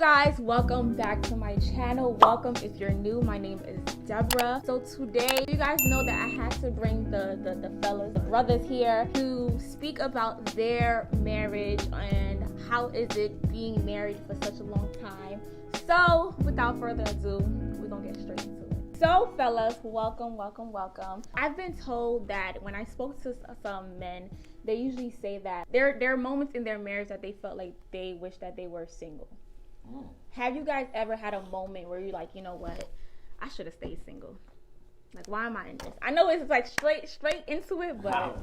guys, welcome back to my channel. Welcome if you're new. My name is Deborah. So today, you guys know that I had to bring the fellas, the brothers here to speak about their marriage and how is it being married for such a long time. So without further ado, we're gonna get straight into it. So fellas, welcome. I've been told that when I spoke to some men, they usually say that there are moments in their marriage that they felt like they wish that they were single. Have you guys ever had a moment where you're like, you know what, I should have stayed single? Like, why am I in this? I know it's like straight into it, but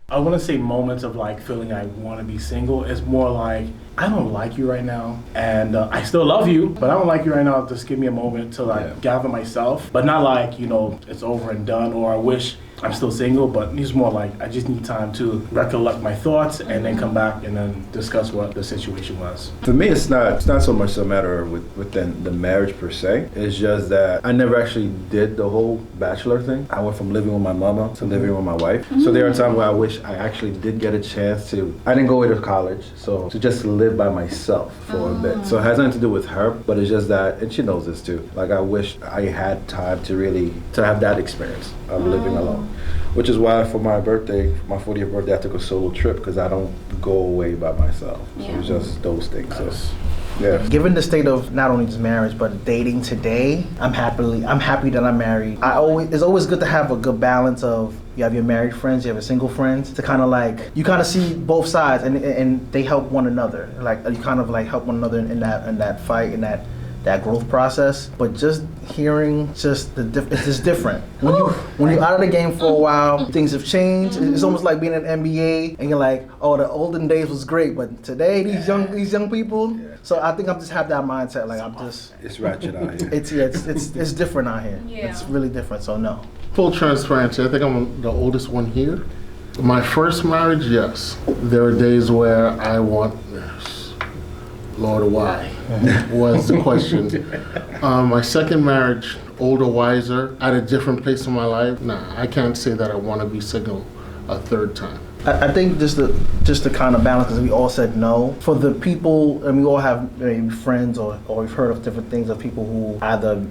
I wouldn't say moments of like feeling I want to be single. It's more like, I don't like you right now, and I still love you, but I don't like you right now. Just give me a moment to like gather myself, but not like, you know, it's over and done, or I wish I'm still single, but it's more like I just need time to recollect my thoughts and then come back and then discuss what the situation was. For me, it's not so much a matter within the marriage per se. It's just that I never actually did the whole bachelor thing. I went from living with my mama to living with my wife. So there are times where I wish I actually did get a chance to. I didn't go away to college, so to just live by myself for a bit. So it has nothing to do with her, but it's just that, and she knows this too. Like, I wish I had time to have that experience of living alone. Which is why for my birthday, my 40th birthday, I took a solo trip because I don't go away by myself. So it's just those things. So, yeah. Given the state of not only just marriage but dating today, I'm happy that I'm married. It's always good to have a good balance of, you have your married friends, you have your single friends, to kind of like, you kind of see both sides and they help one another. Like, you kind of like help one another in that fight, in that growth process. But just hearing it's just different. When you're out of the game for a while, things have changed. It's almost like being in NBA and you're like, oh, the olden days was great, but today these young people. So I think I'm just have that mindset. Like, it's ratchet out here. It's different out here. Yeah. It's really different. So no. Full transparency, I think I'm the oldest one here. My first marriage, yes. There are days where I want this. Lord, why was the question. My second marriage, older, wiser, at a different place in my life. Nah, I can't say that I want to be single a third time. I think just to kind of balance, because we all said no. For the people, and we all have maybe friends or we've heard of different things of people who either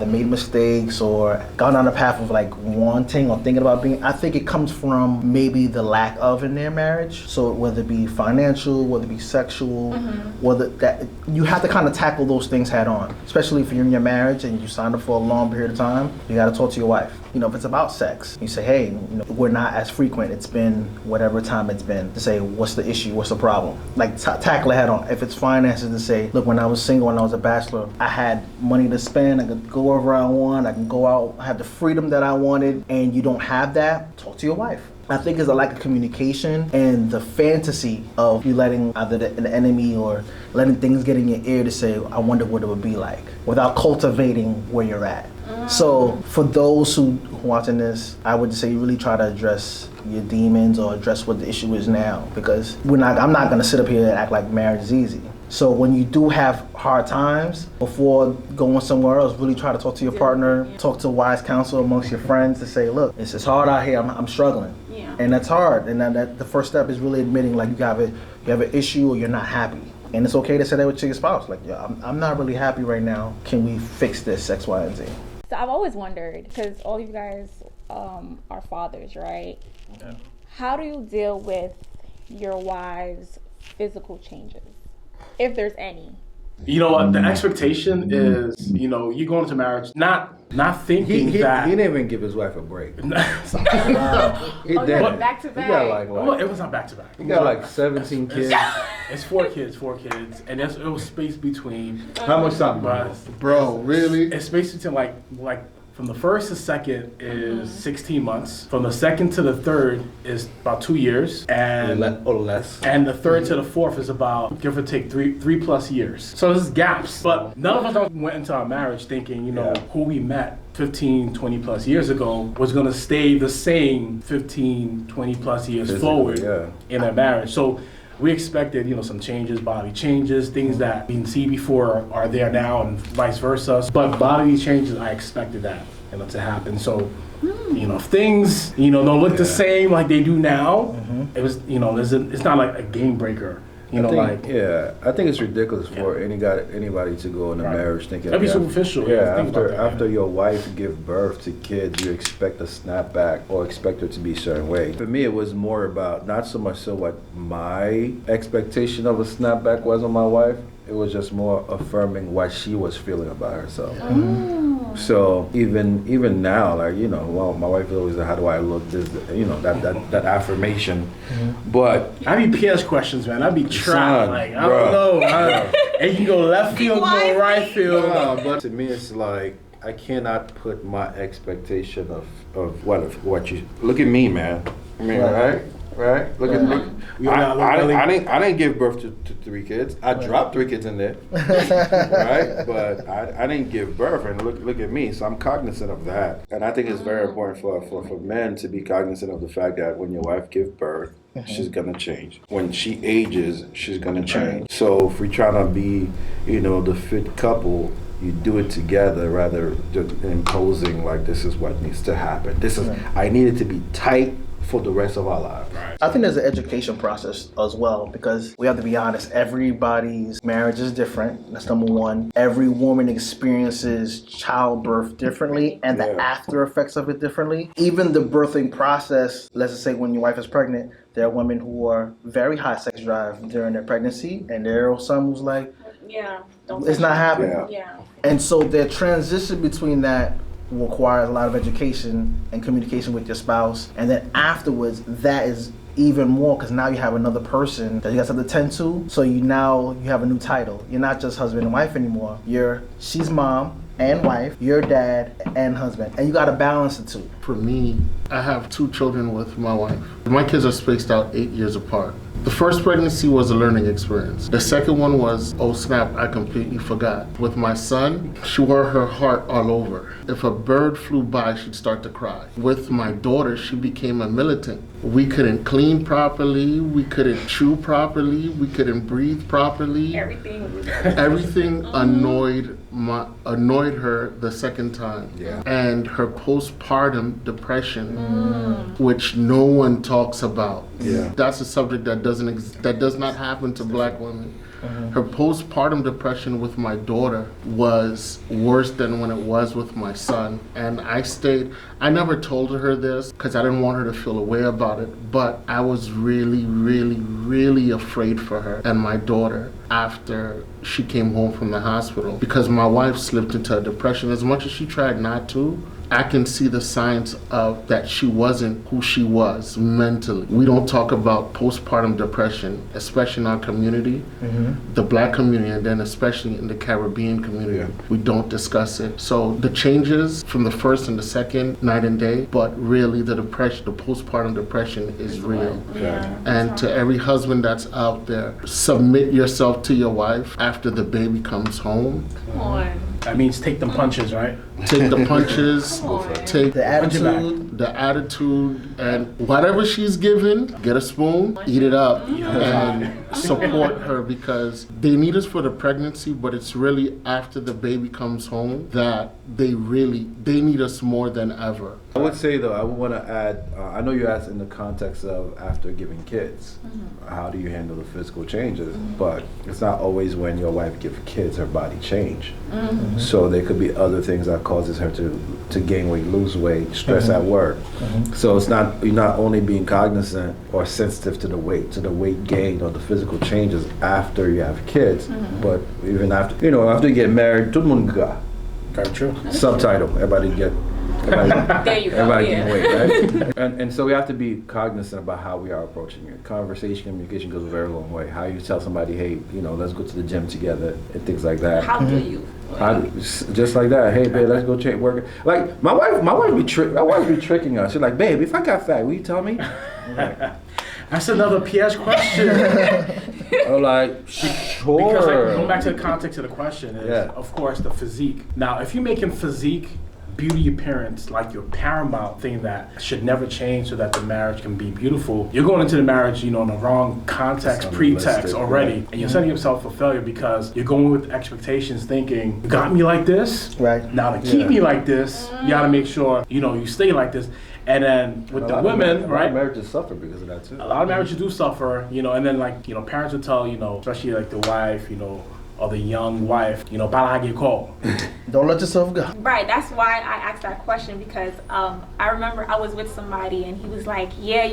made mistakes or gone down the path of like wanting or thinking about being. I think it comes from maybe the lack of in their marriage. So whether it be financial, whether it be sexual, whether that you have to kind of tackle those things head on. Especially if you're in your marriage and you signed up for a long period of time, you got to talk to your wife. You know, if it's about sex, you say, hey, we're not as frequent. It's been whatever time it's been. To say, what's the issue? What's the problem? Like, tackle it head on. If it's finances, to say, look, when I was single, when I was a bachelor, I had money to spend. I could go wherever I want. I can go out. I had the freedom that I wanted. And you don't have that, talk to your wife. I think it's a lack of communication and the fantasy of you letting either an enemy or letting things get in your ear to say, I wonder what it would be like, without cultivating where you're at. So for those who watching this, I would say you really try to address your demons or address what the issue is now, because I'm not gonna sit up here and act like marriage is easy. So when you do have hard times, before going somewhere else, really try to talk to your partner, talk to wise counsel amongst your friends to say, look, it's hard out here, I'm struggling. Yeah. And that's hard. And that the first step is really admitting like you have an issue or you're not happy. And it's okay to say that to your spouse. Like, yeah, I'm not really happy right now. Can we fix this, X, Y, and Z? So I've always wondered, because all you guys are fathers, right? Yeah. How do you deal with your wives' physical changes, if there's any? You know what, the expectation is, you know, you go into marriage not thinking that he didn't even give his wife a break. He did. Back to back. He got like it was not back to back. He got like 17 kids. It's four kids, and it was spaced between. How much time, bro? Really? It's spaced between like. From the first to second is 16 months. From the second to the third is about 2 years, and or less. And the third to the fourth is about, give or take, three plus years. So there's gaps. But none of us went into our marriage thinking, who we met 15, 20 plus years ago was gonna stay the same 15, 20 plus years forward in our marriage. So we expected, some changes, bodily changes, things that we didn't see before are there now, and vice versa. But bodily changes, I expected that, to happen. So, if things, don't look the same like they do now, it was, it's not like a game breaker. You know, like I think it's ridiculous for anybody to go in a marriage thinking that'd be superficial. Yeah, after your wife give birth to kids, you expect a snapback or expect her to be a certain way. For me, it was more about not so much so what my expectation of a snapback was on my wife. It was just more affirming what she was feeling about herself. So even now, like, you know, well, my wife is always like, how do I look? This, you know, that affirmation. But I be PS questions, man. I be trapped. Like, I don't know. And you can go left field, go right field. But to me, it's like I cannot put my expectation of what you look at me, man. I mean, right? Look at me. I didn't give birth to 3 kids. I dropped 3 kids in there, right? But I didn't give birth, and look at me. So I'm cognizant of that, and I think it's very important for men to be cognizant of the fact that when your wife gives birth, she's gonna change. When she ages, she's gonna change. So if we're trying to be, you know, the fit couple, you do it together rather than imposing like this is what needs to happen. I need it to be tight for the rest of our lives. I think there's an education process as well, because we have to be honest, everybody's marriage is different. That's number one. Every woman experiences childbirth differently and the after effects of it differently. Even the birthing process, let's just say when your wife is pregnant, there are women who are very high sex drive during their pregnancy, and there are some who's like, it's not happening. And so the transition between that requires a lot of education and communication with your spouse, and then afterwards that is even more, because now you have another person that you got to tend to. So you have a new title. You're not just husband and wife anymore. She's mom and wife, you're dad and husband, and you got to balance the two. For me, I have 2 children with my wife. My kids are spaced out 8 years apart. The first pregnancy was a learning experience. The second one was, oh snap, I completely forgot. With my son, she wore her heart all over. If a bird flew by, she'd start to cry. With my daughter, she became a militant. We couldn't clean properly, we couldn't chew properly, we couldn't breathe properly. Everything annoyed her the second time. And her postpartum depression, which no one talks about. That's a subject that does not happen to black women. Her postpartum depression with my daughter was worse than when it was with my son. And I never told her this because I didn't want her to feel a way about it, but I was really, really, really afraid for her and my daughter after she came home from the hospital, because my wife slipped into a depression. As much as she tried not to, I can see the signs of that she wasn't who she was mentally. We don't talk about postpartum depression, especially in our community, the black community, and then especially in the Caribbean community. We don't discuss it. So the changes from the first and the second, night and day, but really the postpartum depression is real. And to every husband that's out there, submit yourself to your wife after the baby comes home. Come on. That means take the punches, right? Take the punches, take the attitude, and whatever she's given, get a spoon, eat it up, and support her, because they need us for the pregnancy, but it's really after the baby comes home that they need us more than ever. I would say though, I would want to add, I know you asked in the context of after giving kids, how do you handle the physical changes? But it's not always when your wife gives kids her body change. So there could be other things that causes her to gain weight, lose weight, stress at work. So you're not only being cognizant or sensitive to the weight gain or the physical changes after you have kids, but even after you get married, tout le monde got. Very true. Subtitle, everybody get. There you go. Everybody can wait, right? And so we have to be cognizant about how we are approaching it. Conversation, communication goes a very long way. How you tell somebody, hey, let's go to the gym together and things like that. How do you? Just like that. Hey, babe, let's go work. Like my wife be tricking us. She's like, babe, if I got fat, will you tell me? That's another PS question. I'm like, sure. Because going back to the context of the question is, of course, the physique. Now, if you're making physique beauty appearance like your paramount thing that should never change so that the marriage can be beautiful, you're going into the marriage, in the wrong context, pretext already, and you're setting yourself for failure because you're going with expectations thinking, you got me like this, Right. now to keep me like this, you gotta make sure, you stay like this. And then with the women, a lot right? of marriages suffer because of that too. A lot of marriages do suffer, and then parents would tell, especially like the wife, or the young wife, para get called. Don't let yourself go. Right, that's why I asked that question because I remember I was with somebody and he was like, yeah,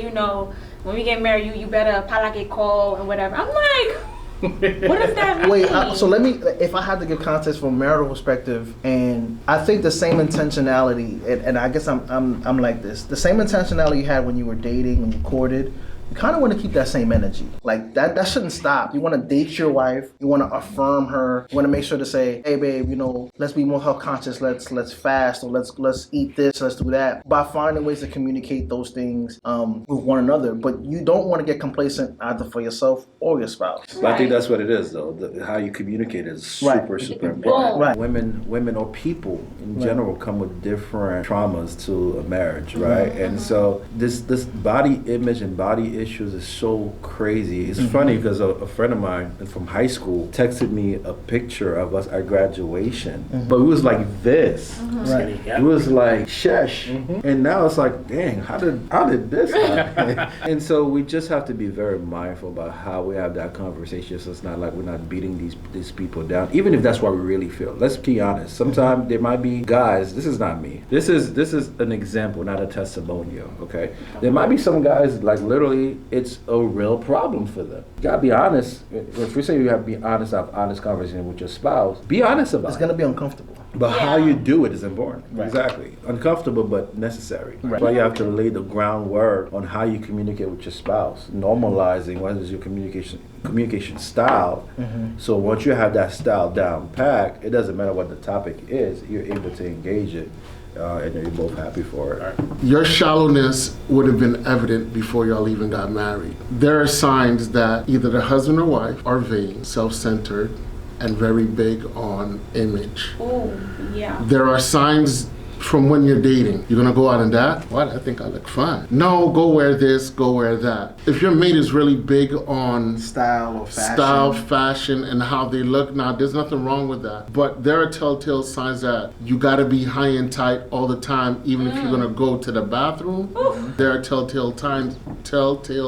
when we get married, you better para que call and whatever. I'm like, what does that mean? Wait, so let me, if I had to give context from a marital perspective, and I think the same intentionality, and I guess I'm like this, the same intentionality you had when you were dating, when you courted, you kind of want to keep that same energy. Like that shouldn't stop. You want to date your wife. You want to affirm her. You want to make sure to say, hey babe, let's be more health conscious. Let's fast, or let's eat this, let's do that. By finding ways to communicate those things with one another. But you don't want to get complacent either for yourself or your spouse. But I think that's what it is, though. How you communicate is super important. Right. Women or people in general come with different traumas to a marriage, right? And so this body image and body issues is so crazy. It's funny because a friend of mine from high school texted me a picture of us at graduation, but it was like this. Right. It was like shush, and now it's like, dang, how did this happen? And so we just have to be very mindful about how we have that conversation. So it's not like we're not beating these people down, even if that's what we really feel. Let's be honest. Sometimes there might be guys. This is not me. This is an example, not a testimonial. Okay. There might be some guys like literally it's a real problem for them. You gotta be honest. If we say you have to be honest, have honest conversation with your spouse, be honest about it. It's gonna be uncomfortable. But how you do it is important. Right. Exactly. Uncomfortable but necessary. Right. That's why you have to lay the groundwork on how you communicate with your spouse. Normalizing what is your communication style. So once you have that style down packed, it doesn't matter what the topic is, you're able to engage it. And you're both happy for it. Your shallowness would have been evident before y'all even got married. There are signs that either the husband or wife are vain, self-centered, and very big on image. Ooh, yeah. There are signs from when you're dating. You're gonna go out and that? What? I think I look fine. No, go wear this, go wear that. If your mate is really big on Style, fashion, and how they look, now there's nothing wrong with that. But there are telltale signs that you gotta be high and tight all the time, even if you're gonna go to the bathroom. There are telltale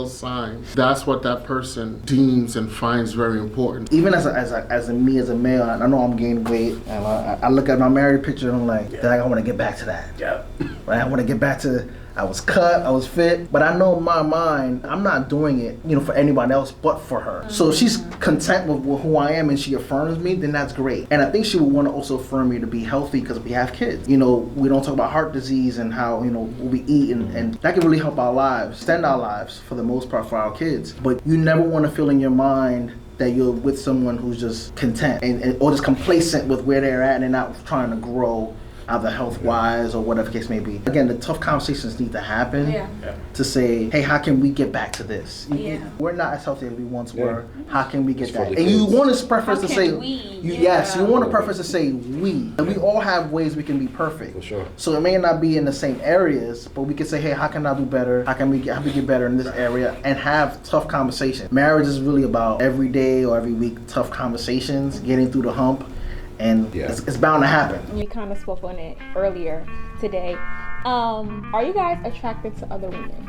signs. That's what that person deems and finds very important. Even as a male, I know I'm gaining weight, and I look at my married picture and I'm like, I want to get back to that. Yeah. Right? I want to get back to, I was cut, I was fit, but I know in my mind, I'm not doing it, for anybody else but for her. So if she's content with who I am and she affirms me, then that's great. And I think she would want to also affirm me to be healthy because we have kids. We don't talk about heart disease and how, what we eat, and that can really help our lives, extend our lives for the most part for our kids. But you never want to feel in your mind that you're with someone who's just content or just complacent with where they're at and they're not trying to grow, either health-wise or whatever the case may be. Again, the tough conversations need to happen to say, hey, how can we get back to this? We're not as healthy as we once were. How can we get that? And you want to preface to say, you want to preface to say we. And we all have ways we can be perfect. For sure. So it may not be in the same areas, but we can say, hey, how can I do better? How can we get better in this area? And have tough conversations. Marriage is really about every day or every week tough conversations, getting through the hump. And it's bound to happen. We kind of spoke on it earlier today. Are you guys attracted to other women?